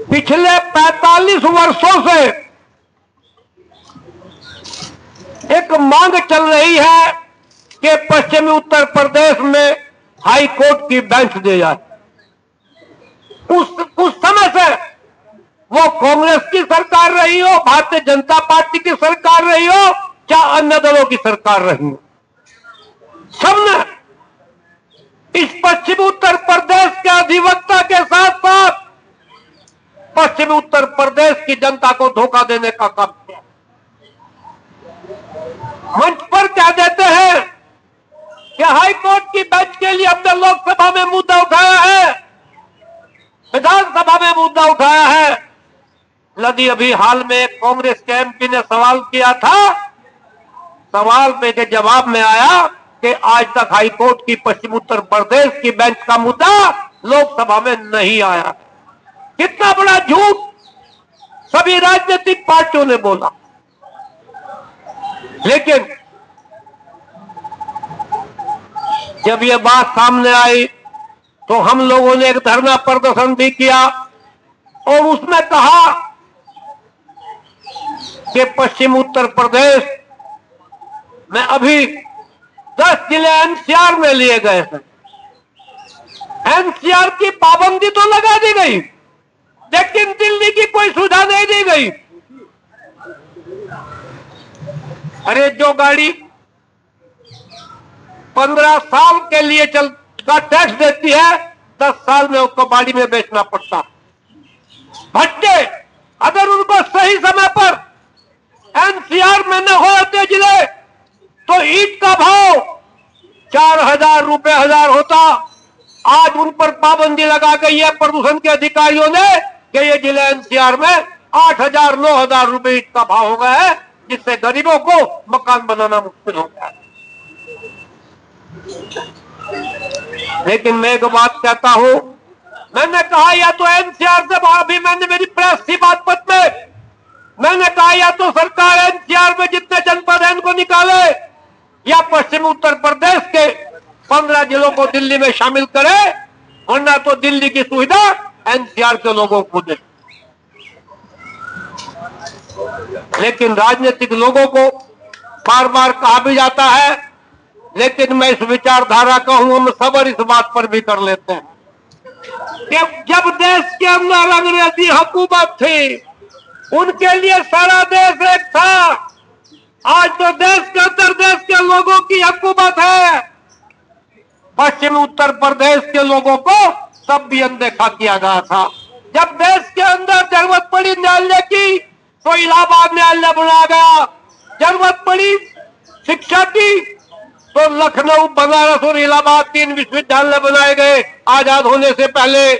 पिछले 45 वर्षों से एक मांग चल रही है कि पश्चिमी उत्तर प्रदेश में हाई कोर्ट की बेंच दे जाए। उस समय से वो कांग्रेस की सरकार रही हो, भारतीय जनता पार्टी की सरकार रही हो, चाहे अन्य दलों की सरकार रही हो, सबने इस पश्चिमी उत्तर प्रदेश के अधिवक्ता के साथ साथ पश्चिमी उत्तर प्रदेश की जनता को धोखा देने का काम किया। मंच पर क्या देते हैं कि हाई कोर्ट की बेंच के लिए हमने लोकसभा में मुद्दा उठाया है, विधानसभा में मुद्दा उठाया है। यदि अभी हाल में कांग्रेस के एमपी ने सवाल किया था, सवाल में के जवाब में आया कि आज तक हाई कोर्ट की पश्चिम उत्तर प्रदेश की बेंच का मुद्दा लोकसभा में नहीं आया। कितना बड़ा झूठ सभी राजनीतिक पार्टियों ने बोला। लेकिन जब यह बात सामने आई तो हम लोगों ने एक धरना प्रदर्शन भी किया और उसमें कहा कि पश्चिम उत्तर प्रदेश में अभी 10 जिले एनसीआर में लिए गए हैं। एनसीआर की पाबंदी तो लगा दी गई, लेकिन दिल्ली की कोई सुविधा नहीं दी गई। अरे जो गाड़ी 15 साल के लिए का टैक्स देती है, 10 साल में उसको बाड़ी में बेचना पड़ता। भट्टे अगर उनको सही समय पर एनसीआर में न होते जिले तो ईंट का भाव 4,000 रुपए हजार होता। आज उन पर पाबंदी लगा गई है प्रदूषण के अधिकारियों ने कि ये जिले एनसीआर में 8,000 9,000 रुपए ईंट का भाव हो गया है, जिससे गरीबों को मकान बनाना मुश्किल हो गया है। लेकिन मैं एक बात कहता हूं, मैंने कहा या तो एनसीआर से अभी मैंने मेरी प्रेस थी बागपत में, मैंने कहा या तो सरकार एनसीआर में जितने जनपद हैं इनको निकाले या पश्चिम उत्तर प्रदेश के 15 जिलों को दिल्ली में शामिल करे, वरना तो दिल्ली की सुविधा एनसीआर के लोगों को दे। लेकिन राजनीतिक लोगों को बार बार कहा भी जाता है, लेकिन मैं इस विचारधारा का हूं, हम सबर इस बात पर भी कर लेते हैं कि जब देश के अंदर अंग्रेजी हुकूमत थी, उनके लिए सारा देश एक था। आज तो देश के अंदर देश के लोगों की हुकूमत है। पश्चिम उत्तर प्रदेश के लोगों को सब भी अनदेखा किया गया था। जब देश के अंदर जरूरत पड़ी न्यायालय की तो इलाहाबाद न्यायालय बनाया गया, जरूरत पड़ी शिक्षा की तो लखनऊ, बनारस और इलाहाबाद 3 विश्वविद्यालय बनाए गए आजाद होने से पहले।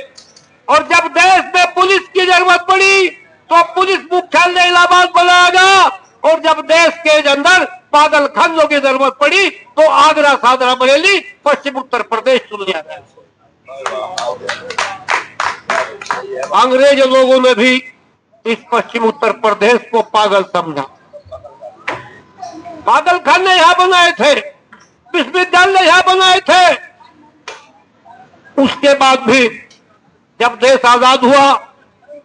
और जब देश में पुलिस की जरूरत पड़ी तो पुलिस मुख्यालय इलाहाबाद बनाया गया। और जब देश के अंदर पागल खानों की जरूरत पड़ी तो आगरा, सादरा, बरेली, पश्चिम उत्तर प्रदेश चुन लिया गया। अंग्रेज लोगों ने भी इस पश्चिम उत्तर प्रदेश को पागल समझा। पागल खाने यहां बनाए थे, विश्वविद्यालय यहां बनाए थे। उसके बाद भी जब देश आजाद हुआ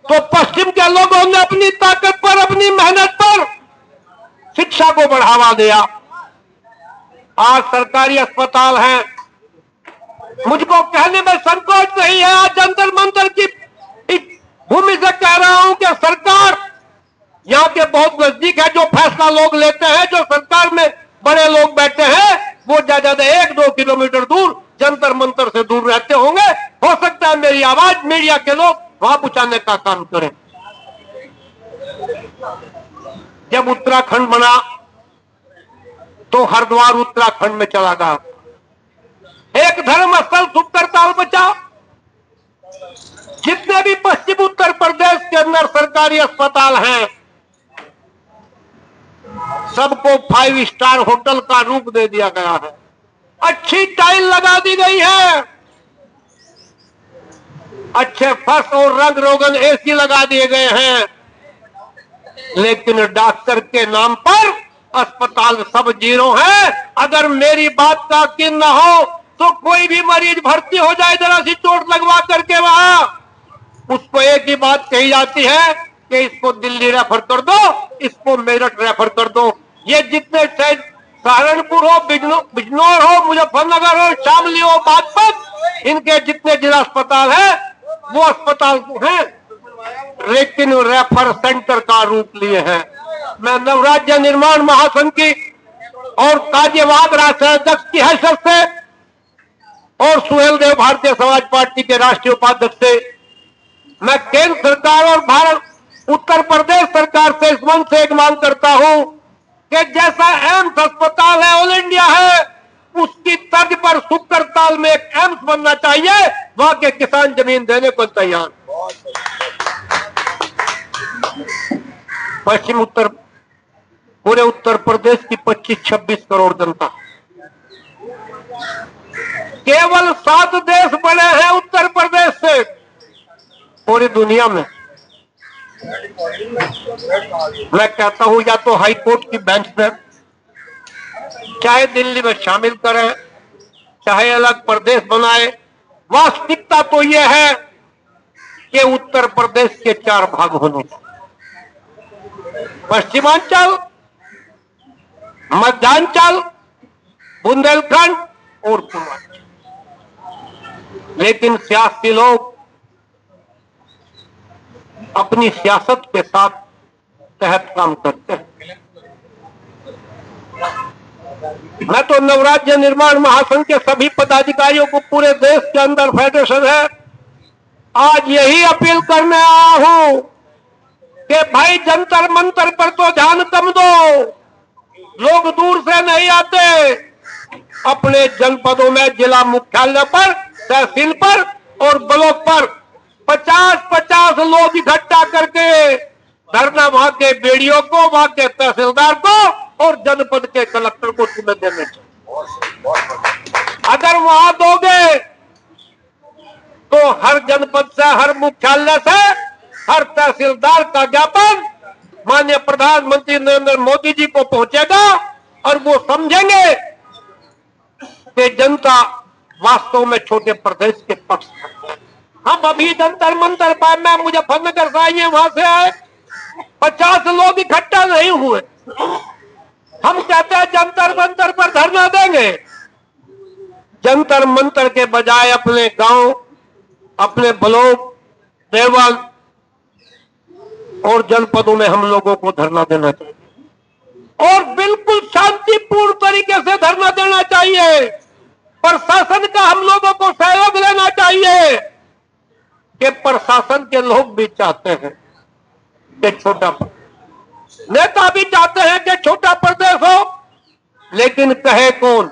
तो पश्चिम के लोगों ने अपनी ताकत पर, अपनी मेहनत पर शिक्षा को बढ़ावा दिया। आज सरकारी अस्पताल हैं, मुझको कहने में संकोच नहीं है। आज जंतर मंतर की भूमि से कह रहा हूं कि सरकार यहाँ के बहुत नजदीक है। जो फैसला लोग लेते हैं, जो सरकार में बड़े लोग बैठे हैं, वो ज्यादा 1-2 किलोमीटर दूर जंतर मंतर से दूर रहते होंगे। हो सकता है मेरी आवाज मीडिया के लोग वहां पहुंचाने का काम करें। जब उत्तराखंड बना तो हरिद्वार उत्तराखंड में चला गया। एक धर्म स्थल सुखकरताल बचा। जितने भी पश्चिम उत्तर प्रदेश के अंदर सरकारी अस्पताल हैं, सबको 5 स्टार होटल का रूप दे दिया गया है। अच्छी टाइल लगा दी गई है, अच्छे फर्श और रंग रोगन एसी लगा दिए गए हैं। लेकिन डॉक्टर के नाम पर अस्पताल सब जीरो है। अगर मेरी बात का यकीन न हो तो कोई भी मरीज भर्ती हो जाए जरा सी चोट लगवा करके वहां, उसको एक ही बात कही जाती है कि इसको दिल्ली रेफर कर दो, इसको मेरठ रेफर कर दो। ये जितने सहारनपुर हो, बिजनौर हो, मुजफ्फरनगर हो, शामली हो, बागपत, इनके जितने जिला अस्पताल है वो अस्पताल हैं, लेकिन रेफर सेंटर का रूप लिए हैं। मैं नवराज्य निर्माण महासंघ की और कार्यवाहक राष्ट्र अध्यक्ष की हैसियत से और सुहेल देव भारतीय समाज पार्टी के राष्ट्रीय उपाध्यक्ष से मैं केंद्र सरकार और भारत उत्तर प्रदेश सरकार से इस मंच से एक मांग करता हूं कि जैसा एम्स अस्पताल है ऑल इंडिया है, उसकी तर्ज पर सुकरताल में एक एम्स बनना चाहिए। वहां के किसान जमीन देने को तैयार। पश्चिम उत्तर पूरे उत्तर प्रदेश की 25-26 करोड़ जनता, केवल 7 देश बने हैं उत्तर प्रदेश से पूरी दुनिया में। मैं कहता हूं या तो हाई कोर्ट की बेंच में चाहे दिल्ली में शामिल करें, चाहे अलग प्रदेश बनाए, वास्तविकता तो यह है कि उत्तर प्रदेश के 4 भाग होने चाहिए, पश्चिमांचल, मध्यांचल, बुंदेलखंड और पूर्वांचल। लेकिन सियासी लोग अपनी सियासत के साथ तहत काम करते हैं। मैं तो नवराज्य निर्माण महासंघ के सभी पदाधिकारियों को, पूरे देश के अंदर फेडरेशन है, आज यही अपील करने आया हूं कि भाई जंतर मंतर पर तो ध्यान कम दो, लोग दूर से नहीं आते, अपने जनपदों में जिला मुख्यालय पर, तहसील पर और ब्लॉक पर 50-50 लोग इकट्ठा करके धरना वहां के बीडीओ को, वहां के तहसीलदार को और जनपद के कलेक्टर को तुम्हें देने चाहिए। अगर वहां दोगे तो हर जनपद से, हर मुख्यालय से, हर तहसीलदार का ज्ञापन माननीय प्रधानमंत्री नरेंद्र मोदी जी को पहुंचेगा और वो समझेंगे कि जनता वास्तव में छोटे प्रदेश के पक्ष में। हम अभी जंतर मंतर पर, मैं मुजफ्फरनगर से आए, वहां से आए, 50 लोग इकट्ठा नहीं हुए। हम कहते हैं जंतर मंतर पर धरना देंगे, जंतर मंतर के बजाय अपने गांव, अपने ब्लॉक, देवल और जनपदों में हम लोगों को धरना देना चाहिए और बिल्कुल शांतिपूर्ण तरीके से धरना देना चाहिए। प्रशासन का हम लोगों को सहयोग लेना चाहिए कि प्रशासन के लोग भी चाहते हैं कि छोटा, नेता भी चाहते हैं कि छोटा प्रदेश हो, लेकिन कहे कौन?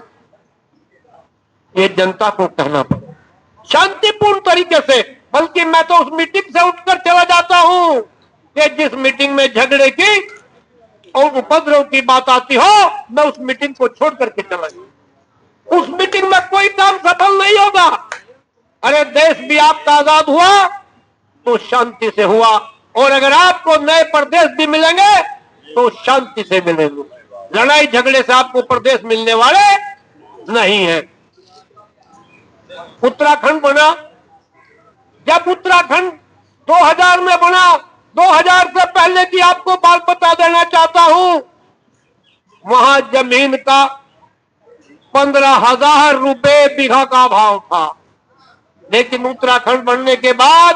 ये जनता को कहना पड़े शांतिपूर्ण तरीके से। बल्कि मैं तो उस मीटिंग से उठकर चला जाता हूं कि जिस मीटिंग में झगड़े की और उपद्रव की बात आती हो, मैं उस मीटिंग को छोड़ करके चला जाऊं। उस मीटिंग में कोई काम सफल नहीं होगा। अरे देश भी आपका आजाद हुआ तो शांति से हुआ, और अगर आपको नए प्रदेश भी मिलेंगे तो शांति से मिलेंगे। लड़ाई झगड़े से आपको प्रदेश मिलने वाले नहीं है। उत्तराखंड बना, जब उत्तराखंड 2000 में बना, 2000 से पहले की आपको बात बता देना चाहता हूं, वहां जमीन का 15,000 रुपए बीघा का भाव था। लेकिन उत्तराखंड बनने के बाद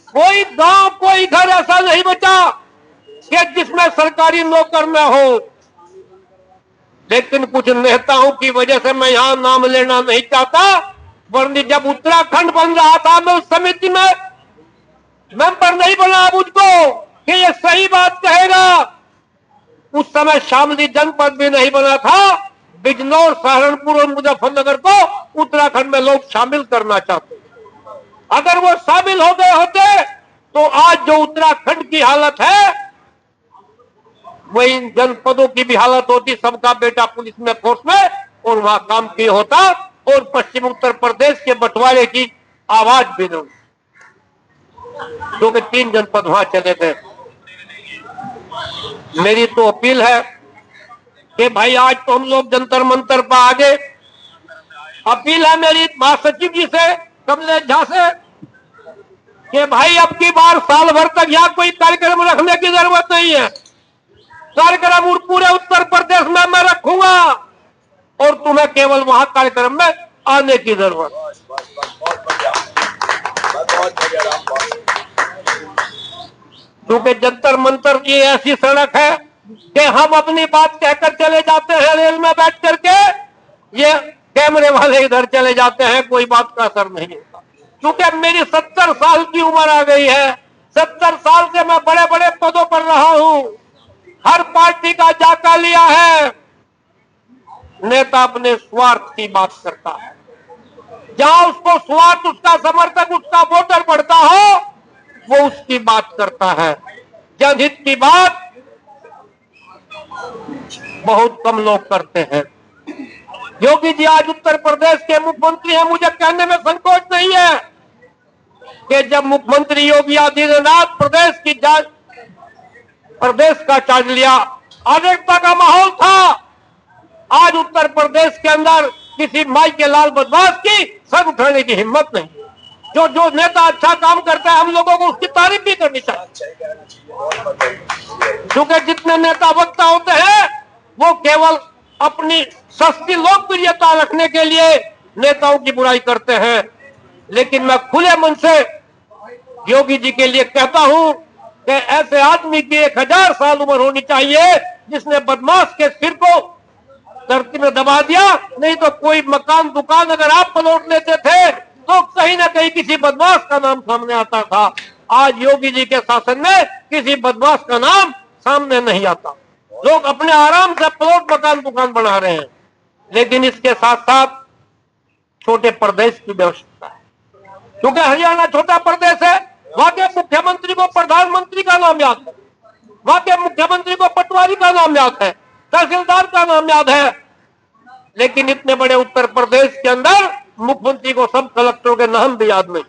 कोई गांव, कोई घर ऐसा नहीं बचा कि जिसमें सरकारी नौकर न हो। लेकिन कुछ नेताओं की वजह से मैं यहां नाम लेना नहीं चाहता, वरना जब उत्तराखंड बन रहा था मैं उस समिति में मेंबर नहीं बना मुझको कि ये सही बात कहेगा। उस समय शामली जनपद भी नहीं बना था। बिजनौर, सहारनपुर और मुजफ्फरनगर को उत्तराखंड में लोग शामिल करना चाहते। अगर वो शामिल हो गए होते तो आज जो उत्तराखंड की हालत है वही इन जनपदों की भी हालत होती। सबका बेटा पुलिस में, फोर्स में और वहां काम किए होता और पश्चिम उत्तर प्रदेश के बंटवारे की आवाज भी नहीं, क्योंकि 3 जनपद वहां चले गए। मेरी तो अपील है कि भाई आज तो हम लोग जंतर मंतर पर आ गए। अपील है मेरी महासचिव जी से, कमलेश झा से, कि भाई अब की बार साल भर तक यहाँ कोई कार्यक्रम रखने की जरूरत नहीं है। कार्यक्रम पूरे उत्तर प्रदेश में मैं रखूंगा और तुम्हें केवल वहां कार्यक्रम में आने की जरूरत। क्योंकि जंतर मंतर की ऐसी सड़क है कि हम अपनी बात कहकर चले जाते हैं रेल में बैठ करके, ये कैमरे वाले इधर चले जाते हैं, कोई बात का असर नहीं होता। क्योंकि मेरी 70 साल की उम्र आ गई है, 70 साल से मैं बड़े बड़े पदों पर रहा हूं, हर पार्टी का जाका लिया है। नेता अपने स्वार्थ की बात करता है, जहां उसको स्वार्थ, उसका समर्थक, उसका वोटर पड़ता हो, वो उसकी बात करता है। जनहित की बात बहुत कम लोग करते हैं। योगी जी आज उत्तर प्रदेश के मुख्यमंत्री हैं, मुझे कहने में संकोच नहीं है कि जब मुख्यमंत्री योगी आदित्यनाथ प्रदेश का चार्ज लिया, अराजकता का माहौल था। आज उत्तर प्रदेश के अंदर किसी माई के लाल बदमाश की सर उठाने की हिम्मत नहीं। जो नेता अच्छा काम करता है, हम लोगों को उसकी तारीफ भी करनी चाहिए। क्योंकि जितने नेता वक्ता होते हैं वो केवल अपनी सस्ती लोकप्रियता रखने के लिए नेताओं की बुराई करते हैं। लेकिन मैं खुले मन से योगी जी के लिए कहता हूं कि ऐसे आदमी की 1000 साल उम्र होनी चाहिए जिसने बदमाश के सिर को धरती में दबा दिया। नहीं तो कोई मकान दुकान अगर आप पलट लेते थे तो कहीं ना कहीं किसी बदमाश का नाम सामने आता था। आज योगी जी के शासन में किसी बदमाश का नाम सामने नहीं आता। लोग अपने आराम से प्लॉट मकान दुकान बना रहे हैं। लेकिन इसके साथ साथ छोटे प्रदेश की आवश्यकता है, क्योंकि हरियाणा छोटा प्रदेश है। वहां के मुख्यमंत्री को प्रधानमंत्री का नाम याद है, वहां के मुख्यमंत्री को पटवारी का नाम याद है, तहसीलदार का नाम याद है। लेकिन इतने बड़े उत्तर प्रदेश के अंदर मुख्यमंत्री को सब कलेक्टरों के नाम भी याद नहीं,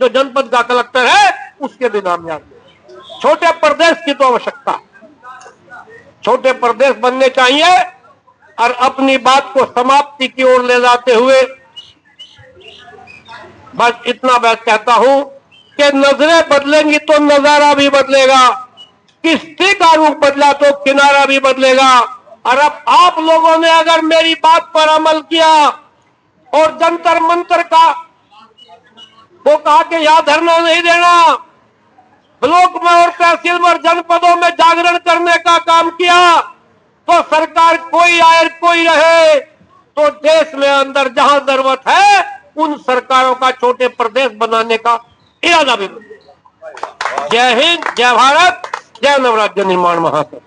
जो जनपद का कलेक्टर है उसके भी नाम याद नहीं। छोटे प्रदेश की तो आवश्यकता, छोटे प्रदेश बनने चाहिए। और अपनी बात को समाप्ति की ओर ले जाते हुए बस इतना मैं कहता हूं कि नजरें बदलेंगी तो नजारा भी बदलेगा, किश्ती का रूप बदला तो किनारा भी बदलेगा। और अब आप लोगों ने अगर मेरी बात पर अमल किया और जंतर मंतर का वो कहा कि यहां धरना नहीं देना, ब्लॉक में और तहसील में जनपदों में जागरण करने का काम किया, तो सरकार कोई आए कोई रहे, तो देश में अंदर जहां जरूरत है उन सरकारों का छोटे प्रदेश बनाने का इरादा भी। जय हिंद, जय भारत, जय नवराज्य निर्माण महासभा।